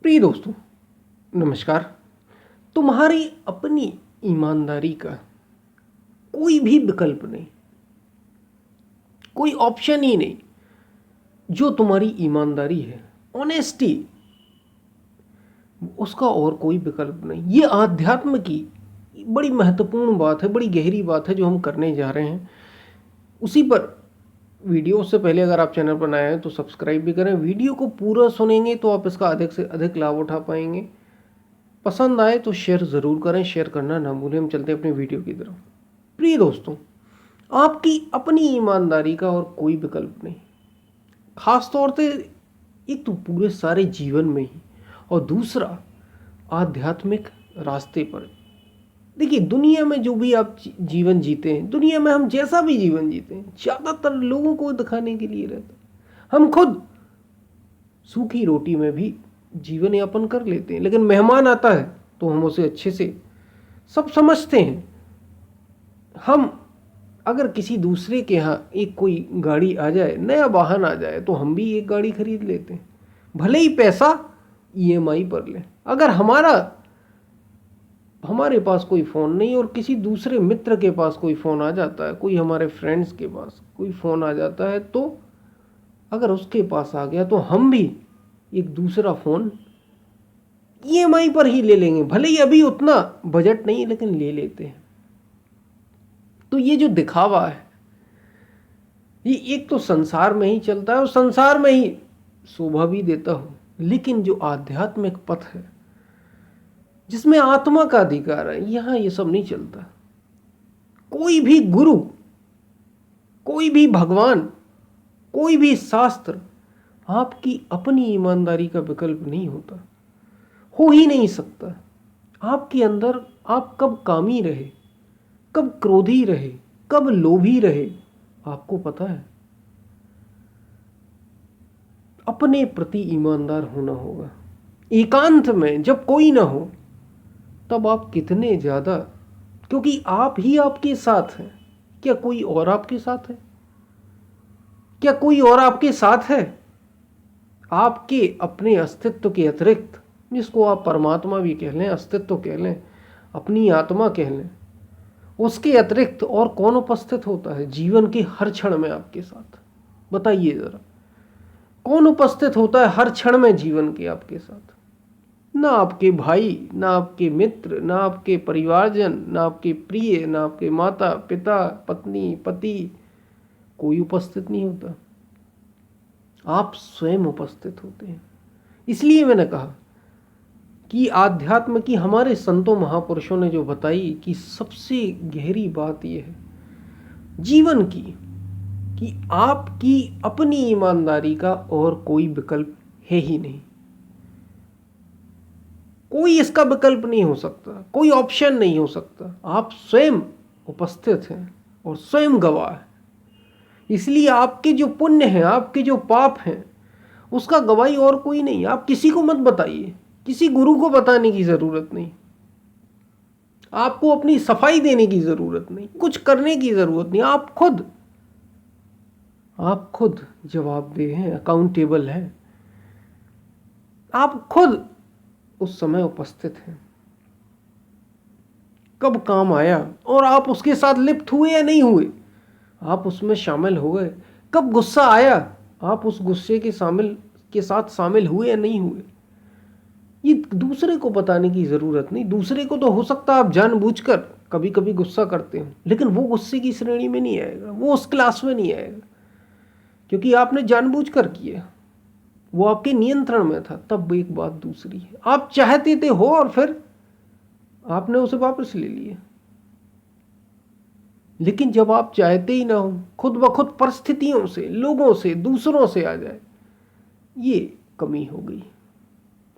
प्रिय दोस्तों, नमस्कार। तुम्हारी अपनी ईमानदारी का कोई भी विकल्प नहीं, कोई ऑप्शन ही नहीं। जो तुम्हारी ईमानदारी है, ऑनेस्टी, उसका और कोई विकल्प नहीं। ये आध्यात्म की बड़ी महत्वपूर्ण बात है, बड़ी गहरी बात है जो हम करने जा रहे हैं। उसी पर वीडियो से पहले अगर आप चैनल पर नए हैं तो सब्सक्राइब भी करें। वीडियो को पूरा सुनेंगे तो आप इसका अधिक से अधिक लाभ उठा पाएंगे। पसंद आए तो शेयर ज़रूर करें, शेयर करना ना भूलें। हम चलते हैं अपने वीडियो की तरफ। प्रिय दोस्तों, आपकी अपनी ईमानदारी का और कोई विकल्प नहीं। खास तौर से एक तो पूरे सारे जीवन में ही, और दूसरा आध्यात्मिक रास्ते पर। देखिए, दुनिया में जो भी आप जीवन जीते हैं, दुनिया में हम जैसा भी जीवन जीते हैं, ज़्यादातर लोगों को दिखाने के लिए रहता है। हम खुद सूखी रोटी में भी जीवन यापन कर लेते हैं, लेकिन मेहमान आता है तो हम उसे अच्छे से सब समझते हैं। हम अगर किसी दूसरे के यहाँ एक कोई गाड़ी आ जाए, नया वाहन आ जाए, तो हम भी एक गाड़ी खरीद लेते हैं, भले ही पैसा ईएमआई पर लें। अगर हमारे पास कोई फ़ोन नहीं और किसी दूसरे मित्र के पास कोई फ़ोन आ जाता है, कोई हमारे फ्रेंड्स के पास कोई फ़ोन आ जाता है, तो अगर उसके पास आ गया तो हम भी एक दूसरा फ़ोन ईएमआई पर ही ले लेंगे। भले ही अभी उतना बजट नहीं है, लेकिन ले लेते हैं। तो ये जो दिखावा है, ये एक तो संसार में ही चलता है और संसार में ही शोभा भी देता हो। लेकिन जो आध्यात्मिक पथ है, जिसमें आत्मा का अधिकार है, यहाँ ये सब नहीं चलता। कोई भी गुरु, कोई भी भगवान, कोई भी शास्त्र आपकी अपनी ईमानदारी का विकल्प नहीं होता, हो ही नहीं सकता। आपके अंदर आप कब कामी रहे, कब क्रोधी रहे, कब लोभी रहे, आपको पता है। अपने प्रति ईमानदार होना होगा। एकांत में जब कोई ना हो, तब आप कितने ज़्यादा, क्योंकि आप ही आपके साथ हैं। क्या कोई और आपके साथ है? क्या कोई और आपके साथ है? आपके अपने अस्तित्व के अतिरिक्त, जिसको आप परमात्मा भी कह लें, अस्तित्व कह लें, अपनी आत्मा कह लें, उसके अतिरिक्त और कौन उपस्थित होता है जीवन के हर क्षण में आपके साथ? बताइए ज़रा, कौन उपस्थित होता है हर क्षण में जीवन के आपके साथ? ना आपके भाई, ना आपके मित्र, ना आपके परिवारजन, ना आपके प्रिय, ना आपके माता पिता, पत्नी पति, कोई उपस्थित नहीं होता। आप स्वयं उपस्थित होते हैं। इसलिए मैंने कहा कि आध्यात्म की हमारे संतों महापुरुषों ने जो बताई कि सबसे गहरी बात यह है जीवन की, कि आपकी अपनी ईमानदारी का और कोई विकल्प है ही नहीं। कोई इसका विकल्प नहीं हो सकता, कोई ऑप्शन नहीं हो सकता। आप स्वयं उपस्थित हैं और स्वयं गवाह हैं। इसलिए आपके जो पुण्य हैं, आपके जो पाप हैं, उसका गवाही और कोई नहीं। आप किसी को मत बताइए, किसी गुरु को बताने की ज़रूरत नहीं, आपको अपनी सफाई देने की ज़रूरत नहीं, कुछ करने की ज़रूरत नहीं। आप खुद जवाबदेह हैं, अकाउंटेबल हैं। आप खुद उस समय उपस्थित हैं, कब काम आया और आप उसके साथ लिप्त हुए या नहीं हुए, आप उसमें शामिल हो गए। कब गुस्सा आया, आप उस गुस्से के साथ शामिल हुए या नहीं हुए। ये दूसरे को बताने की ज़रूरत नहीं। दूसरे को तो हो सकता है आप जानबूझकर कभी कभी गुस्सा करते हो, लेकिन वो गुस्से की श्रेणी में नहीं आएगा, वो उस क्लास में नहीं आएगा, क्योंकि आपने जानबूझकर किया, वो आपके नियंत्रण में था। तब एक बात दूसरी है, आप चाहते थे हो और फिर आपने उसे वापस ले लिया। लेकिन जब आप चाहते ही ना हो, खुद ब खुद परिस्थितियों से, लोगों से, दूसरों से आ जाए, ये कमी हो गई।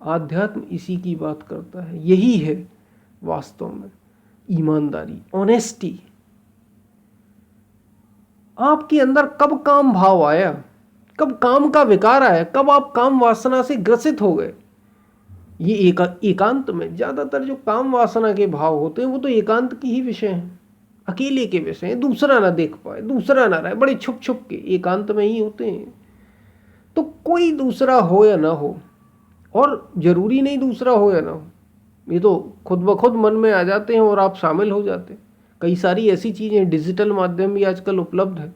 आध्यात्म इसी की बात करता है। यही है वास्तव में ईमानदारी, ऑनेस्टी। आपके अंदर कब काम भाव आया, कब काम का विकार आया, कब आप काम वासना से ग्रसित हो गए। ये एकांत में ज़्यादातर जो काम वासना के भाव होते हैं, वो तो एकांत की ही विषय हैं, अकेले के विषय हैं। दूसरा ना देख पाए, दूसरा ना रहे, बड़े छुप छुप के एकांत में ही होते हैं। तो कोई दूसरा हो या ना हो, और जरूरी नहीं दूसरा हो या ना हो, ये तो खुद ब खुद मन में आ जाते हैं और आप शामिल हो जाते हैं। कई सारी ऐसी चीजें डिजिटल माध्यम भी आजकल उपलब्ध है।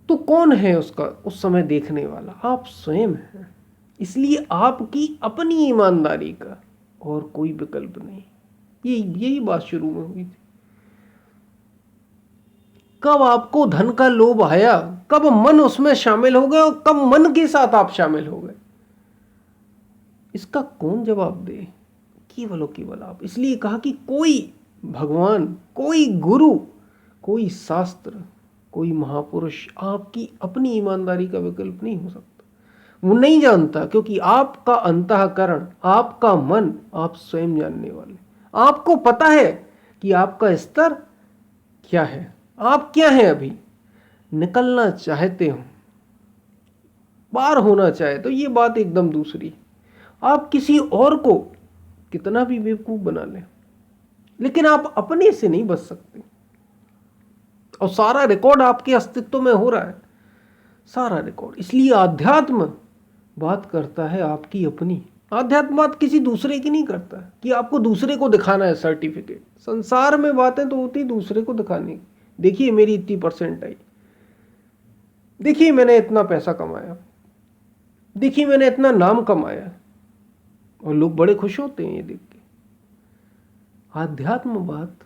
तो कौन है उसका उस समय देखने वाला? आप स्वयं हैं। इसलिए आपकी अपनी ईमानदारी का और कोई विकल्प नहीं। यही बात शुरू में हुई थी। कब आपको धन का लोभ आया, कब मन उसमें शामिल हो गया और कब मन के साथ आप शामिल हो गए, इसका कौन जवाब दे? केवल और केवल आप। इसलिए कहा कि कोई भगवान, कोई गुरु, कोई शास्त्र, कोई महापुरुष आपकी अपनी ईमानदारी का विकल्प नहीं हो सकता। वो नहीं जानता, क्योंकि आपका अंतःकरण, आपका मन आप स्वयं जानने वाले। आपको पता है कि आपका स्तर क्या है, आप क्या हैं। अभी निकलना चाहते हो, पार होना चाहे तो ये बात एकदम दूसरी। आप किसी और को कितना भी बेवकूफ बना लें, लेकिन आप अपने से नहीं बच सकते। और सारा रिकॉर्ड आपके अस्तित्व में हो रहा है, सारा रिकॉर्ड। इसलिए आध्यात्म बात करता है आपकी अपनी। आध्यात्म बात किसी दूसरे की नहीं करता है कि आपको दूसरे को दिखाना है सर्टिफिकेट। संसार में बातें तो होती दूसरे को दिखाने की। देखिए मेरी इतनी परसेंट आई, देखिए मैंने इतना पैसा कमाया, देखिए मैंने इतना नाम कमाया, और लोग बड़े खुश होते हैं ये देख के। आध्यात्म बात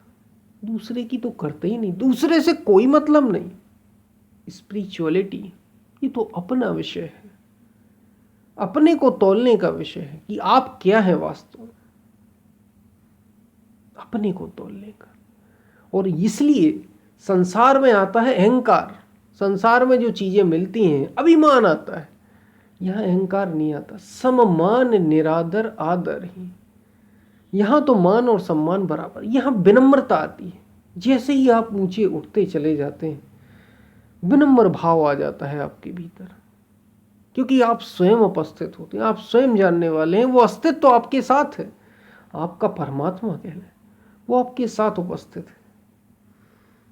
दूसरे की तो करते ही नहीं, दूसरे से कोई मतलब नहीं। स्पिरिचुअलिटी ये तो अपना विषय है, अपने को तौलने का विषय है कि आप क्या है वास्तव में, अपने को तौलने का। और इसलिए संसार में आता है अहंकार। संसार में जो चीजें मिलती हैं, अभिमान आता है। यहां अहंकार नहीं आता, सम्मान निरादर आदर ही। यहां तो मान और सम्मान बराबर। यहां विनम्रता आती है। जैसे ही आप ऊंचे उठते चले जाते हैं, विनम्र भाव आ जाता है आपके भीतर, क्योंकि आप स्वयं उपस्थित होते हैं, आप स्वयं जानने वाले हैं। वो अस्तित्व तो आपके साथ है, आपका परमात्मा कहलाए, वो आपके साथ उपस्थित है।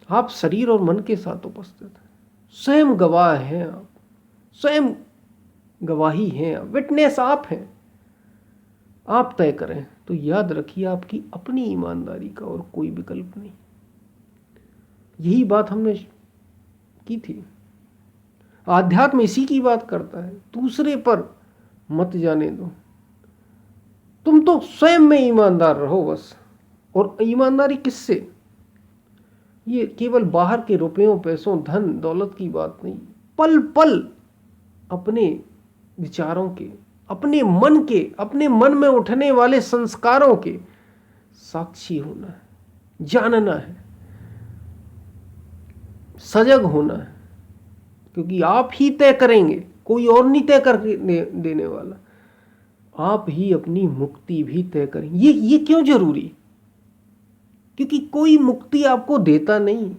आप शरीर और मन के साथ उपस्थित है, स्वयं गवाह हैं आप, स्वयं गवाही हैं, विटनेस आप हैं। आप तय करें तो याद रखिए आपकी अपनी ईमानदारी का और कोई विकल्प नहीं। यही बात हमने की थी। आध्यात्म इसी की बात करता है, दूसरे पर मत जाने दो, तुम तो स्वयं में ईमानदार रहो बस। और ईमानदारी किससे? ये केवल बाहर के रुपयों, पैसों, धन दौलत की बात नहीं। पल पल अपने विचारों के, अपने मन के, अपने मन में उठने वाले संस्कारों के साक्षी होना है, जानना है, सजग होना है। क्योंकि आप ही तय करेंगे, कोई और नहीं तय कर देने वाला। आप ही अपनी मुक्ति भी तय करेंगे। ये क्यों जरूरी? क्योंकि कोई मुक्ति आपको देता नहीं,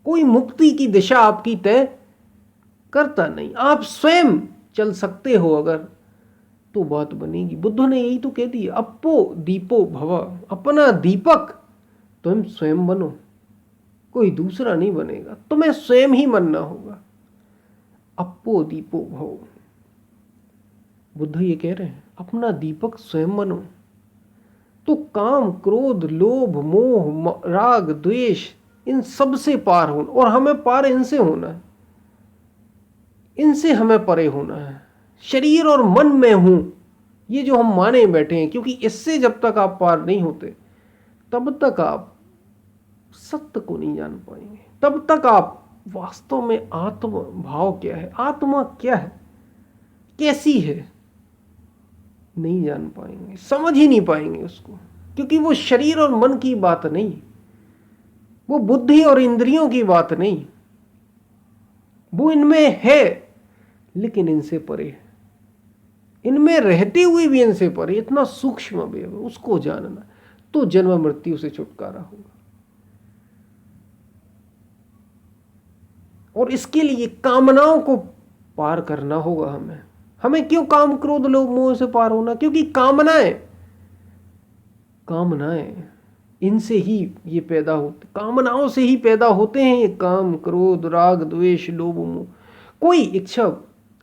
कोई मुक्ति की दिशा आपकी तय करता नहीं। आप स्वयं चल सकते हो अगर, तो बात बनेगी। बुद्ध ने यही तो कह दिया, अपो दीपो भव। अपना दीपक तुम स्वयं बनो, कोई दूसरा नहीं बनेगा, तुम्हें स्वयं ही बनना होगा। अपो दीपो भव, बुद्ध ये कह रहे हैं, अपना दीपक स्वयं बनो। तो काम, क्रोध, लोभ, मोह, राग, द्वेष, इन सब से पार होना। और हमें पार इनसे होना है, इनसे हमें परे होना है। शरीर और मन में हूं, ये जो हम माने बैठे हैं, क्योंकि इससे जब तक आप पार नहीं होते, तब तक आप सत्य को नहीं जान पाएंगे। तब तक आप वास्तव में आत्म भाव क्या है, आत्मा क्या है, कैसी है, नहीं जान पाएंगे, समझ ही नहीं पाएंगे उसको। क्योंकि वो शरीर और मन की बात नहीं, वो बुद्धि और इंद्रियों की बात नहीं, वो इनमें है लेकिन इनसे परे है। इनमें रहते हुए भी इनसे परे, इतना सूक्ष्म अवयव, उसको जानना, तो जन्म मृत्यु से छुटकारा होगा। और इसके लिए कामनाओं को पार करना होगा हमें। हमें क्यों काम, क्रोध, लोभ, मोह से पार होना? क्योंकि कामनाएं इनसे ही ये पैदा होते, कामनाओं से ही पैदा होते हैं ये काम, क्रोध, राग, द्वेष, लोभ, मोह। कोई इच्छा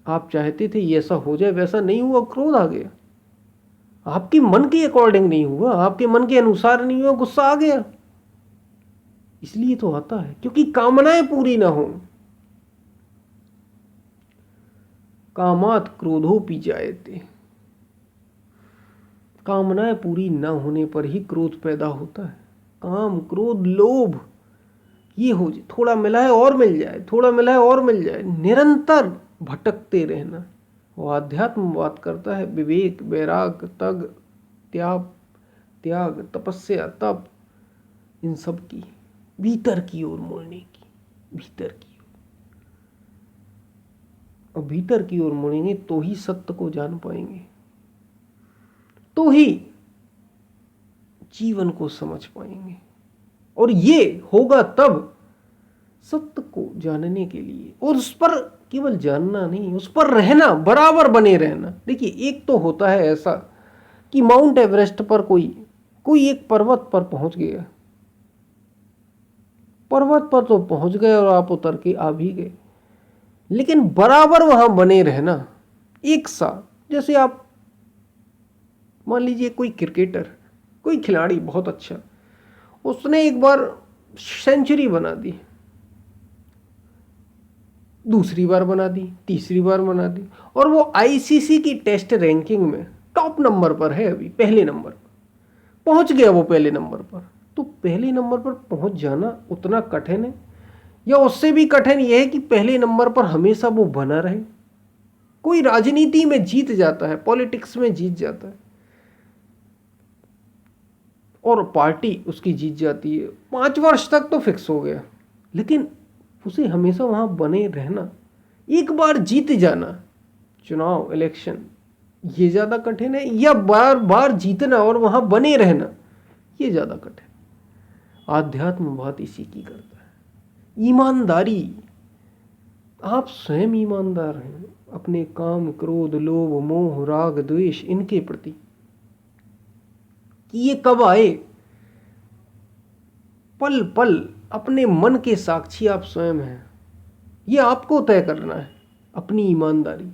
आप चाहते थे ये ऐसा हो जाए, वैसा नहीं हुआ, क्रोध आ गया। आपके मन के अकॉर्डिंग नहीं हुआ, आपके मन के अनुसार नहीं हुआ, गुस्सा आ गया। इसलिए तो आता है क्योंकि कामनाएं पूरी ना हो। कामात क्रोधोपि जायते, कामनाएं पूरी न होने पर ही क्रोध पैदा होता है। काम, क्रोध, लोभ, ये हो जाए, थोड़ा मिला है और मिल जाए, थोड़ा मिला है और मिल जाए, निरंतर भटकते रहना। वो आध्यात्म बात करता है विवेक, वैराग, तग, त्याग, त्याग, तपस्या, तप, इन सब की, भीतर की ओर मुड़ने की, भीतर की ओर। और भीतर की ओर मुड़ेंगे तो ही सत्य को जान पाएंगे, तो ही जीवन को समझ पाएंगे। और ये होगा तब सत्य को जानने के लिए, और उस पर केवल जानना नहीं, उस पर रहना, बराबर बने रहना। देखिए, एक तो होता है ऐसा कि माउंट एवरेस्ट पर कोई एक पर्वत पर पहुंच गया, पर्वत पर तो पहुंच गए और आप उतर के आ भी गए, लेकिन बराबर वहां बने रहना एक साथ। जैसे आप मान लीजिए कोई क्रिकेटर, कोई खिलाड़ी बहुत अच्छा, उसने एक बार सेंचुरी बना दी, दूसरी बार बना दी, तीसरी बार बना दी, और वो आईसीसी की टेस्ट रैंकिंग में टॉप नंबर पर है, अभी पहले नंबर पर पहुंच गया वो, पहले नंबर पर। तो पहले नंबर पर पहुंच जाना उतना कठिन है, या उससे भी कठिन यह है कि पहले नंबर पर हमेशा वो बना रहे। कोई राजनीति में जीत जाता है, पॉलिटिक्स में जीत जाता है, और पार्टी उसकी जीत जाती है, 5 वर्ष तक तो फिक्स हो गया, लेकिन उसे हमेशा वहां बने रहना, एक बार जीत जाना, चुनाव, इलेक्शन, ये ज्यादा कठिन है, या बार बार जीतना और वहां बने रहना, ये ज्यादा कठिन। आध्यात्म बात इसी की करता है, ईमानदारी। आप स्वयं ईमानदार हैं अपने काम, क्रोध, लोभ, मोह, राग, द्वेष, इनके प्रति, कि ये कब आए। पल पल अपने मन के साक्षी आप स्वयं हैं, ये आपको तय करना है, अपनी ईमानदारी।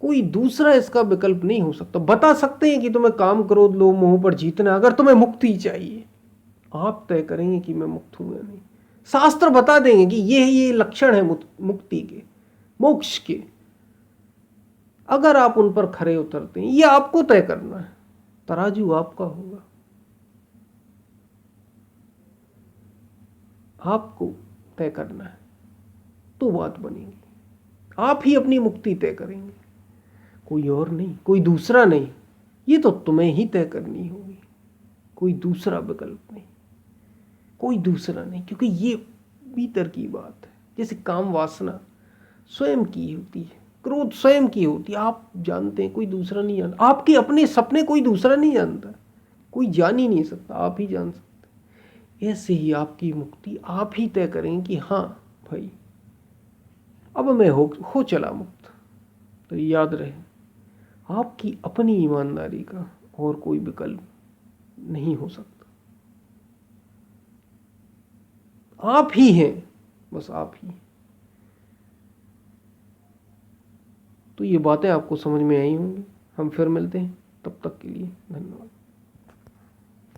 कोई दूसरा इसका विकल्प नहीं हो सकता। बता सकते हैं कि तुम्हें काम, क्रोध, लोभ, मोह पर जीतना, अगर तुम्हें मुक्ति चाहिए, आप तय करेंगे कि मैं मुक्त हूं या नहीं। शास्त्र बता देंगे कि ये लक्षण है मुक्ति के, मोक्ष के। अगर आप उन पर खरे उतरते हैं, ये आपको तय करना है, तराजू आपका होगा, आपको तय करना है, तो बात बनेगी। आप ही अपनी मुक्ति तय करेंगे, कोई और नहीं, कोई दूसरा नहीं। ये तो तुम्हें ही तय करनी होगी, कोई दूसरा विकल्प नहीं, कोई दूसरा नहीं, क्योंकि ये भीतर की बात है। जैसे काम वासना स्वयं की होती है, क्रोध स्वयं की होती है, आप जानते हैं, कोई दूसरा नहीं जानता। आपके अपने सपने कोई दूसरा नहीं जानता, कोई जान ही नहीं सकता, आप ही जान सकते। ऐसे ही आपकी मुक्ति आप ही तय करेंगे कि हाँ भाई, अब मैं हो चला मुक्त। तो याद रहे, आपकी अपनी ईमानदारी का और कोई विकल्प नहीं हो सकता। आप ही हैं, बस आप ही। तो ये बातें आपको समझ में आई होंगी। हम फिर मिलते हैं, तब तक के लिए धन्यवाद।